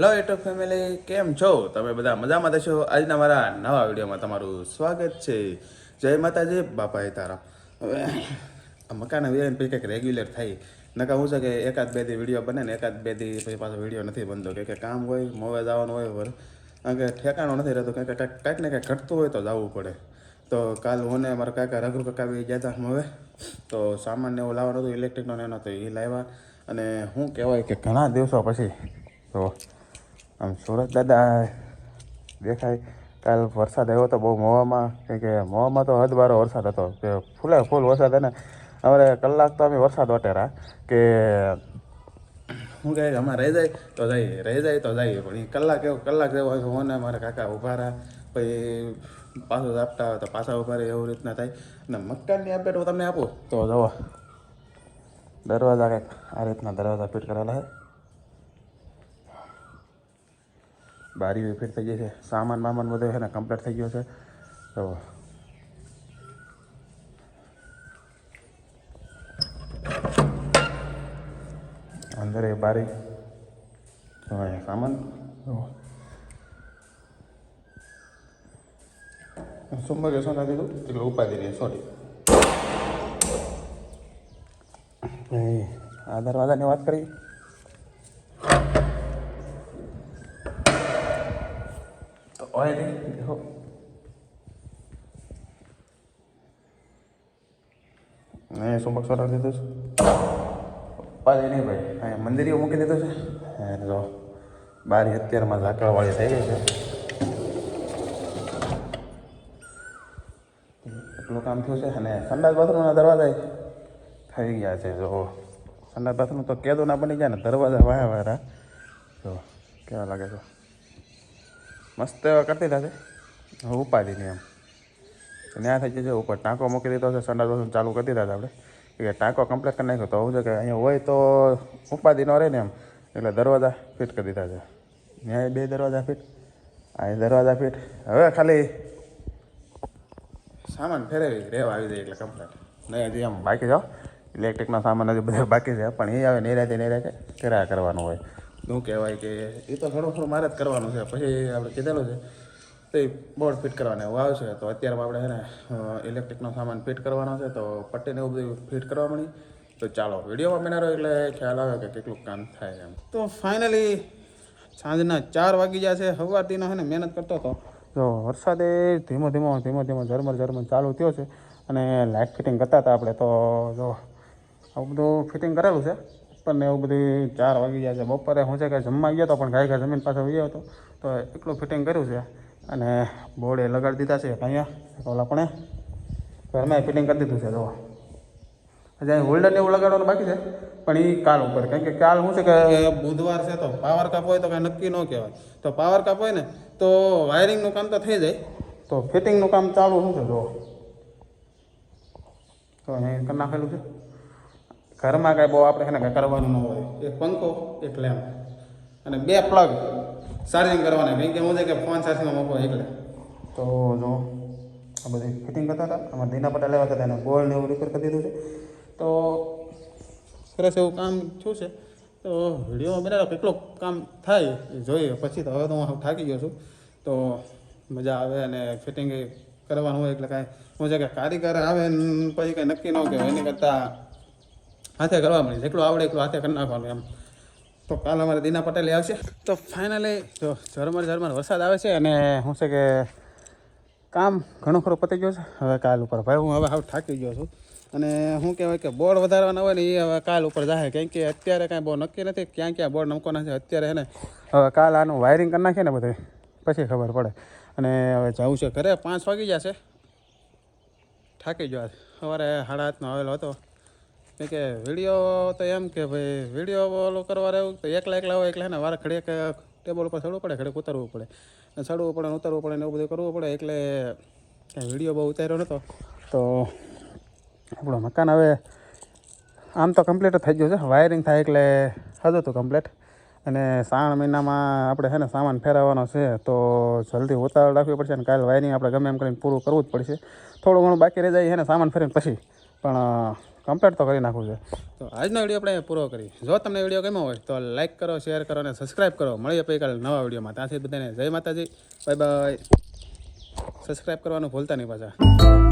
Hello YouTube family, કેમ છો તમે? બધા મજામાં થશો. આજના મારા નવા વિડીયોમાં તમારું સ્વાગત છે. જય માતાજી, બાપા તારા. હવે આ મકાન વેરીને પછી કંઈક રેગ્યુલર થાય. નકા હું છે કે એકાદ બે દી વિડીયો બને ને એકાદ બે દી પછી પાછો વિડીયો નથી બનતો, કે કામ હોય, મોવે જવાનું હોય, કારણ કે ઠેકાણો નથી રહેતો. કાંઈક ને કાંઈક ઘટતું હોય તો જવું પડે. તો કાલ હું ને મારા કાકા રઘુ કાકા બી ગયા હતા હવે. તો સામાન ને એવું લાવવાનું હતું ઇલેક્ટ્રિકનો એનો, તો એ લાવ્યા. અને શું કહેવાય કે ઘણા દિવસો પછી તો આમ સુરત દાદા દેખાય. કાલ વરસાદ આવ્યો હતો બહુ મવામાં, કે મવામાં તો હદવારો વરસાદ હતો, કે ફૂલ વરસાદ. અને અમારે કલાક તો અમે વરસાદ વટેરા કે શું કહે કે અમારે રહી જાય તો જઈએ, પણ એ કલાક જેવો હું ને મારા કાકા ઊભા રહ્યા. પછી પાછું આપતા હોય તો પાછા ઊભા રહે, એવું રીતના થાય. અને મકાનની અપડેટ હું તમને આપું તો જુઓ, દરવાજા કંઈક આ રીતના દરવાજા ફિટ કરેલા છે. બારી ફિટ થઈ ગઈ છે. સામાન બધો છે ને કમ્પ્લીટ થઈ ગયો છે. તો અંદર એ બારી સામાન સોમવારે સોના દીધું એટલે ઉપાધિ નહીં. સોરી, આ દરવાજાની વાત કરી. તો ઓય દેખો, મેં સુંબક સોના દીધું છે. ઉપાધિ નહીં ભાઈ, અહીંયા મંદિરીઓ મૂકી દીધું છે. જો બારી અત્યારમાં ઝાકળવાળી થઈ ગઈ છે. એટલું કામ થયું છે. અને સંડાસ બાથરૂમના દરવાજા થઈ ગયા છે. જો સંડાસ બાથરૂમ તો કેદો ના બની ગયા ને, દરવાજા વાયા જો કેવા લાગે છે. મસ્ત એવા કરતી થશે. હવે ઉપાધિ નહીં એમ ત્યાં થઈ જશે. ઉપર ટાંકો મૂકી દીધો છે. સંડાસ બાથરૂમ ચાલુ કરી દીધા હતા આપણે, કે ટાંકો કમ્પ્લીટ કરી નાખ્યો. તો હું છે કે અહીંયા હોય તો ઉપાધિ ન રહે ને એમ, એટલે દરવાજા ફિટ કરી દીધા છે. ત્યાં બે દરવાજા ફિટ, અહીં દરવાજા ફિટ. હવે ખાલી સામાન ફેરવી રહેવા આવી જાય એટલે કમ્પ્લીટ. નહીં હજી આમ બાકી જાઓ, ઇલેક્ટ્રિકનો સામાન હજી બધા બાકી છે. પણ એ આવે નિરાતે કર્યા કરવાનું હોય. શું કહેવાય કે એ તો થોડું મારે જ કરવાનું છે. પછી આપણે કીધેલું છે તો એ બોર્ડ ફિટ કરવાના એવું આવશે. તો અત્યારમાં આપણે છે ને ઇલેક્ટ્રિકનો સામાન ફિટ કરવાનો છે. તો પટ્ટીને એવું બધું ફિટ કરવા મળી. તો ચાલો વિડીયોમાં બનાવો એટલે ખ્યાલ આવે કે કેટલું કામ થાય એમ. તો ફાઇનલી સાંજના 4 વાગી ગયા છે. સવારથીનો છે ને મહેનત કરતો હતો. જો વરસાદે ધીમો ઝરમર ચાલુ થયો છે. અને લાઇટ ફિટિંગ કરતા હતા આપણે. તો જો આવું બધું ફિટિંગ કરેલું છે ઉપરને એવું બધું. 4 વાગી ગયા છે. બપોરે હું છે કે જમવા ગયો હતો, પણ ગાય જમીન પાસે ગયો હતો. તો એટલું ફિટિંગ કર્યું છે. અને બોર્ડે લગાડી દીધા છે અહીંયા. ઓલા પણ ઘરમાં ફિટિંગ કરી દીધું છે. જો હજી હોલ્ડરને એવું લગાડવાનું બાકી છે, પણ એ કાલ ઉપર. કારણ કે કાલ શું છે કે બુધવાર છે, તો પાવર કાપ હોય તો કાંઈ નક્કી ન કહેવાય. તો પાવર કાપ હોય ને તો વાયરિંગનું કામ તો થઈ જાય, તો ફિટિંગનું કામ ચાલુ શું છે જો. તો અહીં કરી નાખેલું છે. ઘરમાં કાંઈ બહુ આપણે છે ને કાંઈ કરવાનું ન હોય. એક પંખો, એક લેમ્પ અને 2 પ્લગ ચાર્જિંગ કરવાના. કારણ કે હું છે કે ફોન ચાર્જિંગમાં મૂકો એટલે. તો જો આ બધી ફિટિંગ કરતા હતા. આમાં દીના પટ્ટા લેવા હતા, એને ગોળને એવું રિપેર કરી દીધું છે. તો સરસ એવું કામ થયું છે. તો વિડીયોમાં બનાવો કેટલું કામ થાય એ જોઈએ પછી. તો હવે તો હું થાકી ગયો છું. તો મજા આવે અને ફિટિંગ કરવાનું હોય એટલે કાંઈ હું છે કે કારીગર આવે પછી કંઈ નક્કી ન કહેવાય. એની કરતાં હાથે કરવા મળી, જેટલું આવડે એટલું હાથે કરી નાખવાનું એમ. તો કાલ અમારે દીના પટેલે આવશે. તો ફાઇનલી જો ઝરમર વરસાદ આવે છે. અને શું છે કે કામ ઘણું ખરું પતી ગયું છે. હવે કાલ ઉપર ભાઈ હું હવે થાકી ગયો છું. અને શું કહેવાય કે બોર્ડ વધારવાના હોય ને એ હવે કાલ ઉપર જાય. કારણ કે અત્યારે કાંઈ બહુ નક્કી નથી ક્યાં બોર્ડ નમવાના છે અત્યારે. છે ને હવે કાલ આનું વાયરિંગ કરી નાખીએ ને બધું, પછી ખબર પડે. અને હવે જવું છે ઘરે. 5 વાગી જશે. થાકી ગયો. સવારે 8:30નો આવેલો હતો. કારણ કે વિડીયો તો એમ કે ભાઈ વિડીયો ઓલું કરવા રહેવું તો એકલા હોય એટલે ને વારે ઘડીક ટેબલ ઉપર ચડવું પડે, ઘડીક ઉતરવું પડે, ચડવું પડે ને ઉતરવું પડે ને એવું બધું કરવું પડે. એટલે કાંઈ વિડીયો બહુ ઉતાર્યો નહોતો. તો આપણું મકાન હવે આમ તો કમ્પ્લીટ થઈ ગયું છે. વાયરિંગ થાય એટલે હતું તો કમ્પ્લીટ. અને 3 મહિનામાં આપણે છે ને સામાન ફેરવવાનો છે. તો જલ્દી ઉતાવળ રાખવી પડશે. અને કાલે વાયરિંગ આપણે ગમે એમ કરીને પૂરું કરવું જ પડશે. થોડું ઘણું બાકી રહી જાય છે ને સામાન ફેરવીને પછી, પણ કમ્પ્લીટ તો કરી નાખવું છે. તો આજનો વિડીયો આપણે પૂરો કરી. જો તમને વિડીયો ગમ્યો હોય તો લાઇક કરો, શેર કરો અને સબસ્ક્રાઈબ કરો. મળીએ પછી કાલે નવા વિડીયોમાં. ત્યાંથી બધાને જય માતાજી, બાય બાય. સબસ્ક્રાઈબ કરવાનું ભૂલતા નહીં પાછા.